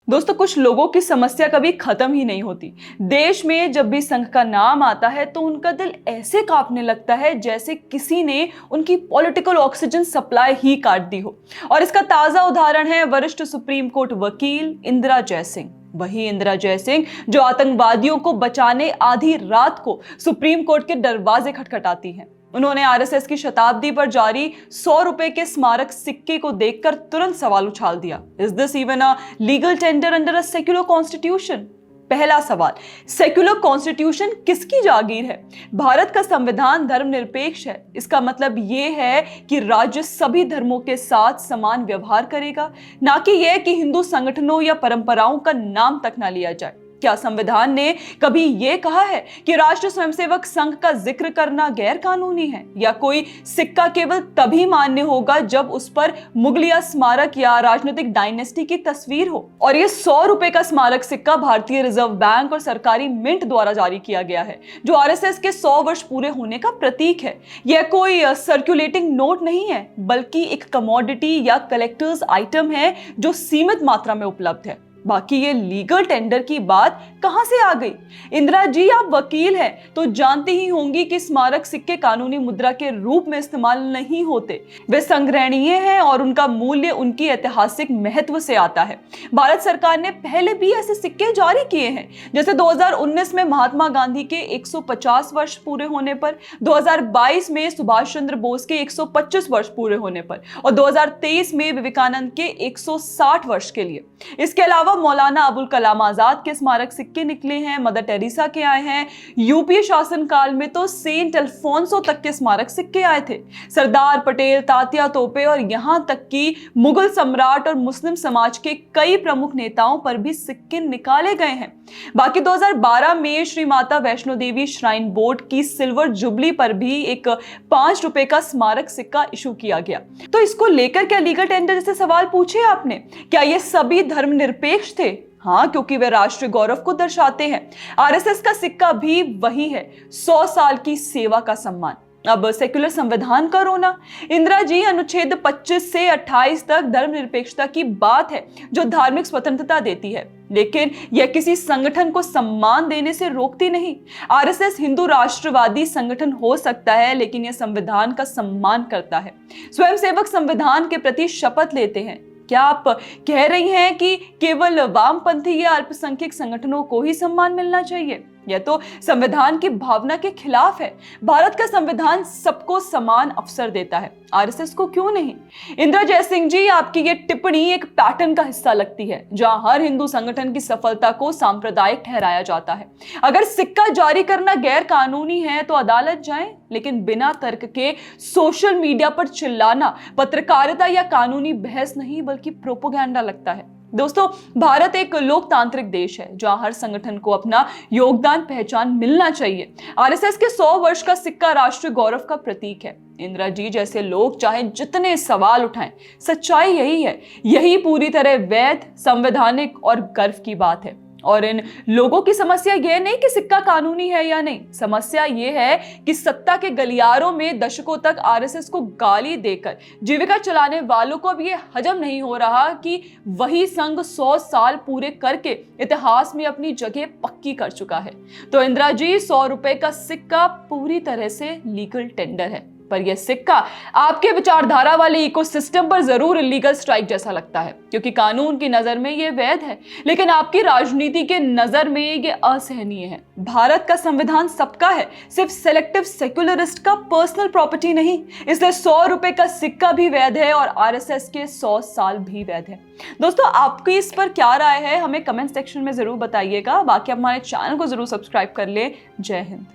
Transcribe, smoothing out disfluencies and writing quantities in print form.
दोस्तों, कुछ लोगों की समस्या कभी खत्म ही नहीं होती। देश में जब भी संघ का नाम आता है तो उनका दिल ऐसे कांपने लगता है जैसे किसी ने उनकी पॉलिटिकल ऑक्सीजन सप्लाई ही काट दी हो। और इसका ताजा उदाहरण है वरिष्ठ सुप्रीम कोर्ट वकील इंदिरा जयसिंह। वही इंदिरा जयसिंह जो आतंकवादियों को बचाने आधी रात को सुप्रीम कोर्ट के दरवाजे खटखटाती हैं। उन्होंने आरएसएस की शताब्दी पर जारी 100 रुपए के स्मारक सिक्के को देखकर तुरंत सवाल उछाल दिया, is this even a legal tender under a secular constitution? पहला सवाल, सेक्युलर कॉन्स्टिट्यूशन किसकी जागीर है? भारत का संविधान धर्मनिरपेक्ष है। इसका मतलब यह है कि राज्य सभी धर्मों के साथ समान व्यवहार करेगा, ना कि यह कि हिंदू संगठनों या परंपराओं का नाम तक ना लिया जाए। क्या संविधान ने कभी यह कहा है कि राष्ट्र स्वयंसेवक संघ का जिक्र करना गैर कानूनी है, या कोई सिक्का केवल तभी मान्य होगा जब उस पर मुगलिया स्मारक या राजनीतिक डायनेस्टी की तस्वीर हो? और ये 100 रुपए का स्मारक सिक्का भारतीय रिजर्व बैंक और सरकारी मिंट द्वारा जारी किया गया है, जो आरएसएस के 100 वर्ष पूरे होने का प्रतीक है। यह कोई सर्कुलेटिंग नोट नहीं है, बल्कि एक कमोडिटी या कलेक्टर्स आइटम है जो सीमित मात्रा में उपलब्ध है। बाकी ये लीगल टेंडर की बात कहां से आ गई? इंदिरा जी, आप वकील हैं तो जानती ही होंगी कि स्मारक सिक्के कानूनी मुद्रा के रूप में इस्तेमाल नहीं होते। वे संग्रहणीय हैं और उनका मूल्य उनकी ऐतिहासिक महत्व से आता है। भारत सरकार ने पहले भी ऐसे सिक्के जारी किए हैं, जैसे 2019 में महात्मा गांधी के 150 वर्ष पूरे होने पर, 2022 में सुभाष चंद्र बोस के 125 वर्ष पूरे होने पर, और 2023 में विवेकानंद के 160 वर्ष के लिए। इसके अलावा मौलाना अबुल कलाम आजाद के स्मारक सिक्के निकले हैं, मदर टेरेसा के आए हैं, यूपीए शासन काल में तो सेंट अल्फोंसो तक के स्मारक सिक्के आए थे। सरदार पटेल, तात्या तोपे और यहां तक कि मुगल सम्राट और मुस्लिम समाज के कई प्रमुख नेताओं पर भी सिक्के निकाले गए हैं। बाकी 2012 में श्री माता वैष्णो देवी श्राइन बोर्ड की सिल्वर जुबली पर भी एक 5 रुपए का स्मारक सिक्का इशू किया गया। तो इसको लेकर क्या लीगल टेंडर जैसे सवाल पूछे आपने? क्या ये सभी धर्मनिरपेक्ष थे? हाँ, क्योंकि वे राष्ट्रीय गौरव को दर्शाते हैं। आरएसएस का सिक्का भी वही है, 100 साल की सेवा का सम्मान। अब सेक्युलर संविधान का रोना। इंदिरा जी, अनुच्छेद 25 से 28 तक धर्मनिरपेक्षता की बात है, जो धार्मिक स्वतंत्रता देती है, लेकिन यह किसी संगठन को सम्मान देने से रोकती नहीं। आरएसएस हिंदू राष्ट्रवादी संगठन हो सकता है, लेकिन यह संविधान का सम्मान करता है। स्वयंसेवक संविधान के प्रति शपथ लेते हैं। क्या आप कह रही हैं कि केवल वामपंथी या अल्पसंख्यक संगठनों को ही सम्मान मिलना चाहिए? यह तो संविधान की भावना के खिलाफ है। भारत का संविधान सबको समान अवसर देता है, आरएसएस को क्यों नहीं? इंदिरा जयसिंह जी, आपकी यह टिप्पणी एक पैटर्न का हिस्सा लगती है, जहां हर हिंदू संगठन की सफलता को सांप्रदायिक ठहराया जाता है। अगर सिक्का जारी करना गैर कानूनी है तो अदालत जाएं, लेकिन बिना तर्क के सोशल मीडिया पर चिल्लाना पत्रकारिता या कानूनी बहस नहीं, बल्कि प्रोपेगेंडा लगता है। दोस्तों, भारत एक लोकतांत्रिक देश है, जहां हर संगठन को अपना योगदान पहचान मिलना चाहिए। आरएसएस के 100 वर्ष का सिक्का राष्ट्रीय गौरव का प्रतीक है। इंदिरा जी जैसे लोग चाहे जितने सवाल उठाएं, सच्चाई यही है, यही पूरी तरह वैध, संवैधानिक और गर्व की बात है। और इन लोगों की समस्या यह नहीं कि सिक्का कानूनी है या नहीं, समस्या यह है कि सत्ता के गलियारों में दशकों तक आरएसएस को गाली देकर जीविका चलाने वालों को अब यह हजम नहीं हो रहा कि वही संघ 100 साल पूरे करके इतिहास में अपनी जगह पक्की कर चुका है। तो इंदिरा जी, 100 रुपए का सिक्का पूरी तरह से लीगल टेंडर है, पर यह सिक्का आपके विचारधारा वाले इकोसिस्टम पर जरूर इलीगल स्ट्राइक जैसा लगता है, क्योंकि कानून की नजर में यह वैध है, लेकिन आपकी राजनीति के नजर में यह असहनीय है। भारत का संविधान सबका है, सिर्फ सेलेक्टिव सेक्युलरिस्ट का पर्सनल प्रॉपर्टी नहीं। इसलिए 100 रुपए का सिक्का भी वैध है और आरएसएस के 100 साल भी वैध है। दोस्तों, आपकी इस पर क्या राय है, हमें कमेंट सेक्शन में जरूर बताइएगा। बाकी हमारे चैनल को जरूर सब्सक्राइब कर ले। जय हिंद।